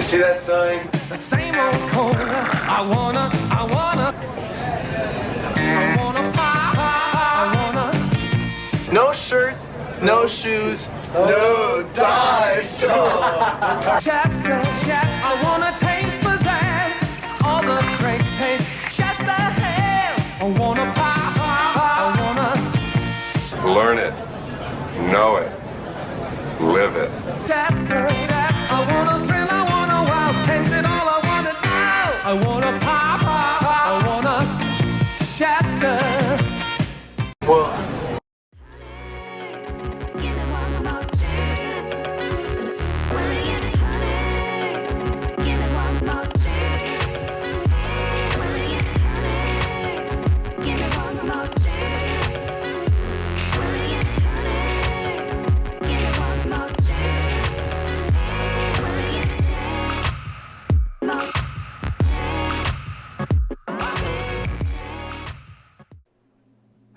see that sign? The same old code. I wanna No shirt, no shoes, no dice. I wanna taste pizzazz, all the great taste Shasta has. I wanna learn it, know it, live it. I wanna thrill, I wanna wow, taste it all, I wanna know. I wanna I wanna Shasta. Well,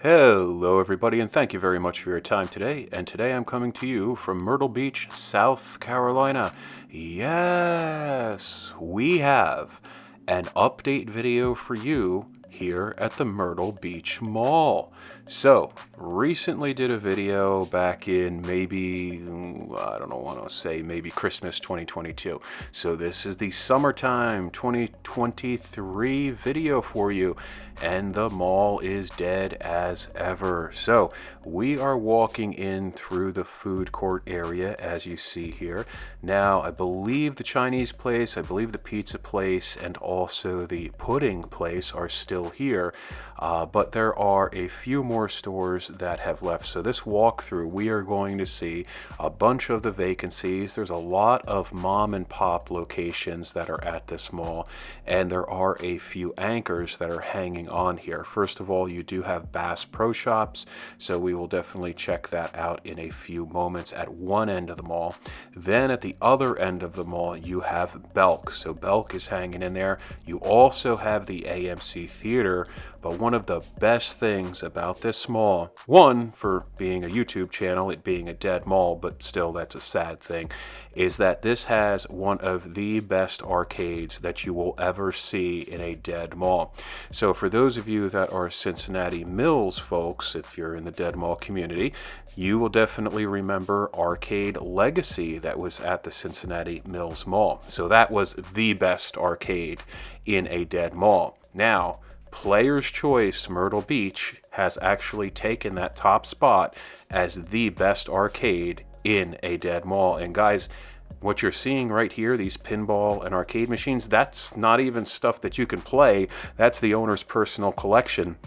Hello everybody, and thank you very much for your time today. And today I'm coming to you from Myrtle Beach, South Carolina. Yes, we have an update video for you here at the Myrtle Beach Mall. So, recently did a video back in maybe, I don't know, want to say maybe Christmas 2022. So this is the summertime 2023 video for you. And the mall is dead as ever. So we are walking in through the food court area, as you see here. Now, I believe the Chinese place, I believe the pizza place, and also the pudding place are still here. But there are a few more stores that have left. So this walkthrough, we are going to see a bunch of the vacancies. There's a lot of mom and pop locations that are at this mall, and there are a few anchors that are hanging on here. First of all, you do have Bass Pro Shops, so we will definitely check that out in a few moments at one end of the mall. Then at the other end of the mall, you have Belk. So Belk is hanging in there. You also have the AMC Theater, but one of the best things about this mall, one, for being a YouTube channel, it being a dead mall, but still that's a sad thing, is that this has one of the best arcades that you will ever see in a dead mall. So for those of you that are Cincinnati Mills folks, if you're in the dead mall community, you will definitely remember Arcade Legacy that was at the Cincinnati Mills Mall. So that was the best arcade in a dead mall. Now, Player's Choice Myrtle Beach has actually taken that top spot as the best arcade in a dead mall. And guys, what you're seeing right here, these pinball and arcade machines, that's not even stuff that you can play. That's the owner's personal collection.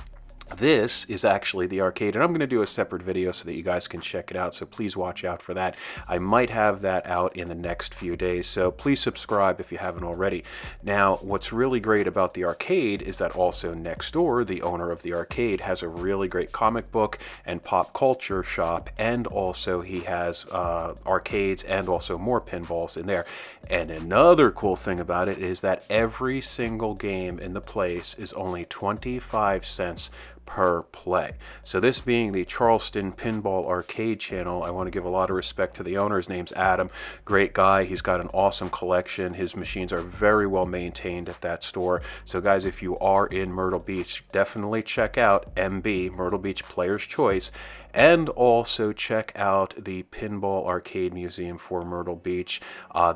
This is actually the arcade, and I'm going to do a separate video so that you guys can check it out, so please watch out for that. I might have that out in the next few days, so please subscribe if you haven't already. Now, what's really great about the arcade is that also next door, the owner of the arcade has a really great comic book and pop culture shop, and also he has arcades and also more pinballs in there. And another cool thing about it is that every single game in the place is only 25 cents per play. So this being the Charleston Pinball Arcade channel, I want to give a lot of respect to the owner. His name's Adam. Great guy. He's got an awesome collection. His machines are very well maintained at that store. So guys, if you are in Myrtle Beach, definitely check out MB, Myrtle Beach Player's Choice, and also check out the Pinball Arcade Museum for Myrtle Beach.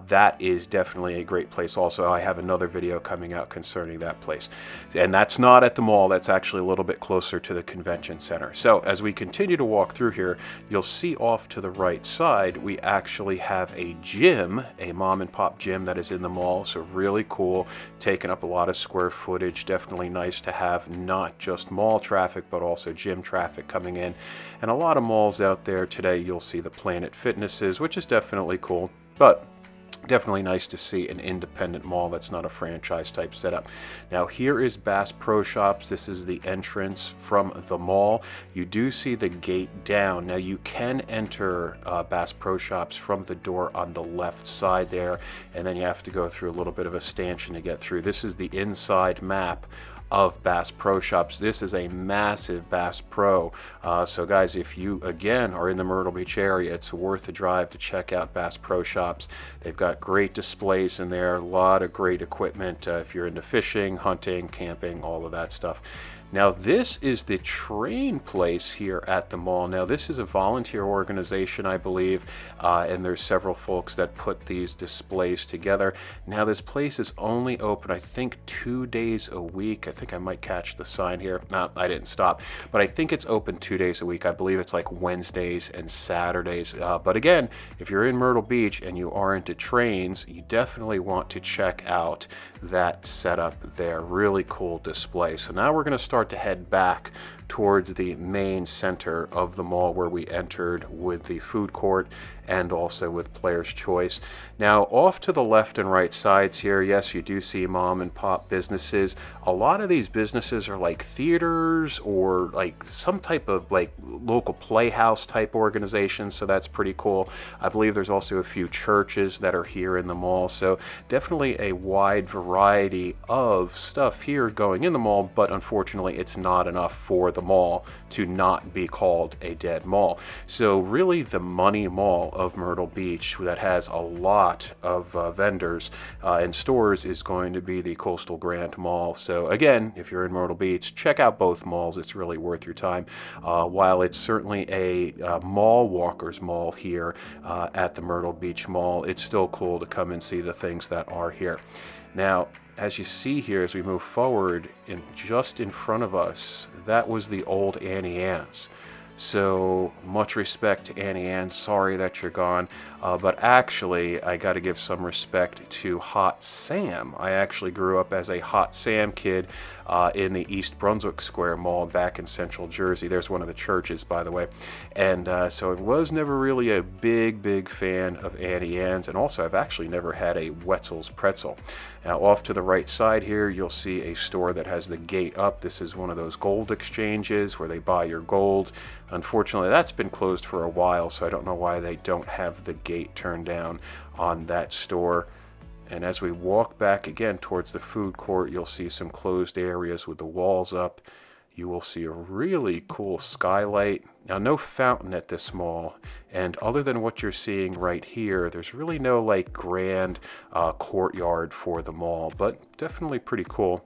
That is definitely a great place. Also, I have another video coming out concerning that place. And that's not at the mall. That's actually a little bit closer to the convention center. So as we continue to walk through here, you'll see off to the right side, we actually have a gym, a mom and pop gym that is in the mall. So really cool, taking up a lot of square footage. Definitely nice to have not just mall traffic, but also gym traffic coming in. And a lot of malls out there today, you'll see the Planet Fitnesses, which is definitely cool, but definitely nice to see an independent mall that's not a franchise type setup. Now here is Bass Pro Shops. This is the entrance from the mall. You do see the gate down. Now you can enter Bass Pro Shops from the door on the left side there, and then you have to go through a little bit of a stanchion to get through. This is the inside map of Bass Pro Shops. This is a massive Bass Pro. So guys, if you again are in the Myrtle Beach area, it's worth the drive to check out Bass Pro Shops. They've got great displays in there, a lot of great equipment if you're into fishing, hunting, camping, all of that stuff. Now this is the train place here at the mall. Now this is a volunteer organization, I believe, and there's several folks that put these displays together. Now this place is only open, I think, 2 days a week. I think I might catch the sign here. No, I didn't stop, but I think it's open 2 days a week. I believe it's like Wednesdays and Saturdays. But again, if you're in Myrtle Beach and you are into trains, you definitely want to check out that setup there. Really cool display. So now we're going to start to head back towards the main center of the mall where we entered with the food court and also with Player's Choice. Now off to the left and right sides here, yes, you do see mom and pop businesses. A lot of these businesses are like theaters or like some type of like local playhouse type organization, so that's pretty cool. I believe there's also a few churches that are here in the mall, so definitely a wide variety of stuff here going in the mall, but unfortunately it's not enough for the mall to not be called a dead mall. So really the money mall of Myrtle Beach that has a lot of vendors and stores is going to be the Coastal Grand Mall. So again, if you're in Myrtle Beach, check out both malls. It's really worth your time. While it's certainly a mall walkers mall here at the Myrtle Beach Mall, it's still cool to come and see the things that are here. Now, as you see here, as we move forward, just in front of us, that was the old Annie Ann's. So much respect to Annie Ann. Sorry that you're gone. But actually, I got to give some respect to Hot Sam. I actually grew up as a Hot Sam kid in the East Brunswick Square Mall back in Central Jersey. There's one of the churches, by the way. And so I was never really a big fan of Annie Ann's. And also, I've actually never had a Wetzel's pretzel. Now, off to the right side here, you'll see a store that has the gate up. This is one of those gold exchanges where they buy your gold. Unfortunately, that's been closed for a while, so I don't know why they don't have the gate turned down on that store. And as we walk back again towards the food court, you'll see some closed areas with the walls up. You will see a really cool skylight. Now, no fountain at this mall, and other than what you're seeing right here, there's really no like grand courtyard for the mall, but definitely pretty cool.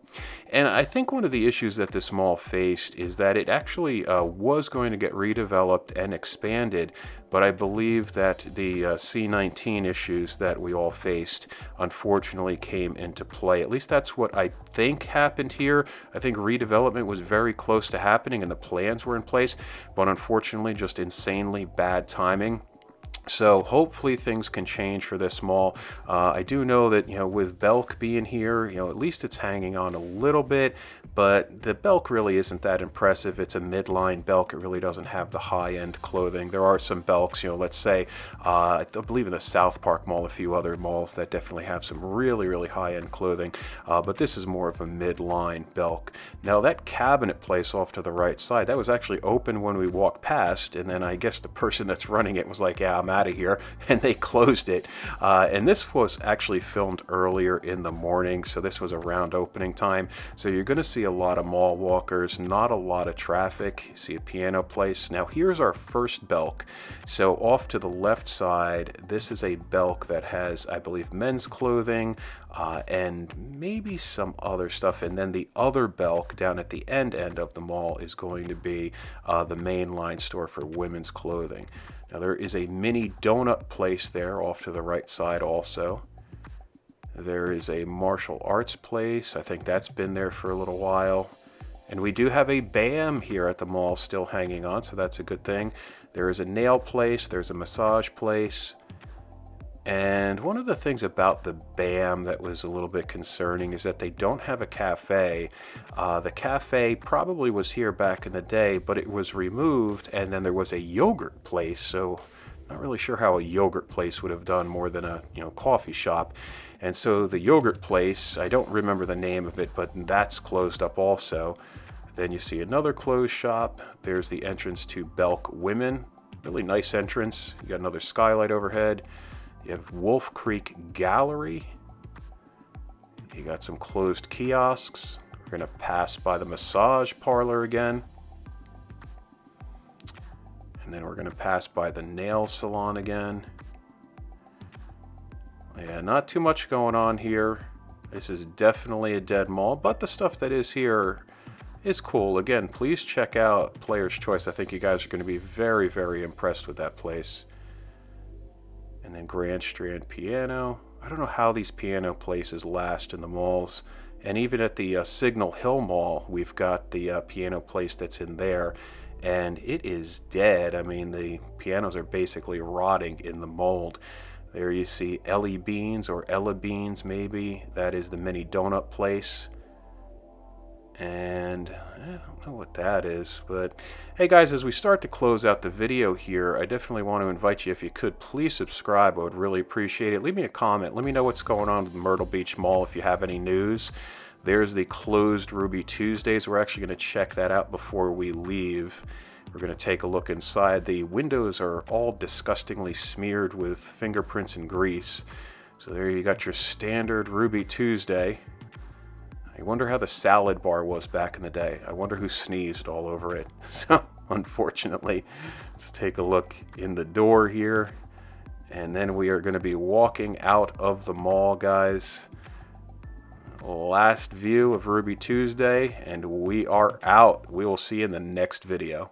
And I think one of the issues that this mall faced is that it actually was going to get redeveloped and expanded, but I believe that the C-19 issues that we all faced unfortunately came into play. At least that's what I think happened here. I think redevelopment was very close to happening and the plans were in place, but unfortunately just insanely bad timing. So hopefully things can change for this mall. I do know that, with Belk being here, at least it's hanging on a little bit, but the Belk really isn't that impressive. It's a midline Belk. It really doesn't have the high-end clothing. There are some Belks, let's say, I believe in the South Park Mall, a few other malls that definitely have some really high-end clothing, but this is more of a midline Belk. Now that cabinet place off to the right side, that was actually open when we walked past, and then I guess the person that's running it was like, yeah, I'm out of here, and they closed it. And this was actually filmed earlier in the morning, so this was around opening time. So you're going to see a lot of mall walkers, not a lot of traffic. You see a piano place. Now here's our first Belk. So off to the left side, this is a Belk that has, I believe, men's clothing and maybe some other stuff. And then the other Belk down at the end of the mall is going to be the mainline store for women's clothing. Now there is a mini donut place there off to the right side also. There is a martial arts place. I think that's been there for a little while. And we do have a BAM here at the mall still hanging on, so that's a good thing. There is a nail place. There's a massage place. And one of the things about the BAM that was a little bit concerning is that they don't have a cafe. The cafe probably was here back in the day, but it was removed, and then there was a yogurt place. So not really sure how a yogurt place would have done more than a coffee shop. And so the yogurt place, I don't remember the name of it, but that's closed up also. Then you see another closed shop. There's the entrance to Belk Women. Really nice entrance. You got another skylight overhead. You have Wolf Creek Gallery. You got some closed kiosks. We're going to pass by the massage parlor again. And then we're going to pass by the nail salon again. Yeah, not too much going on here. This is definitely a dead mall, but the stuff that is here is cool. Again, please check out Player's Choice. I think you guys are going to be very, very impressed with that place. And then Grand Strand Piano. I don't know how these piano places last in the malls. And even at the Signal Hill Mall, we've got the piano place that's in there. And it is dead. I mean, the pianos are basically rotting in the mold. There you see Ellie Beans, or Ella Beans maybe. That is the mini donut place. And I don't know what that is, but hey guys, as we start to close out the video here, I definitely want to invite you, if you could, please subscribe. I would really appreciate it. Leave me a comment. Let me know what's going on with the Myrtle Beach Mall if you have any news. There's the closed Ruby Tuesdays. We're actually going to check that out before we leave. We're going to take a look inside. The windows are all disgustingly smeared with fingerprints and grease. So there you got your standard Ruby Tuesday. I wonder how the salad bar was back in the day. I wonder who sneezed all over it. So, unfortunately, let's take a look in the door here. And then we are going to be walking out of the mall, guys. Last view of Ruby Tuesday, and we are out. We will see you in the next video.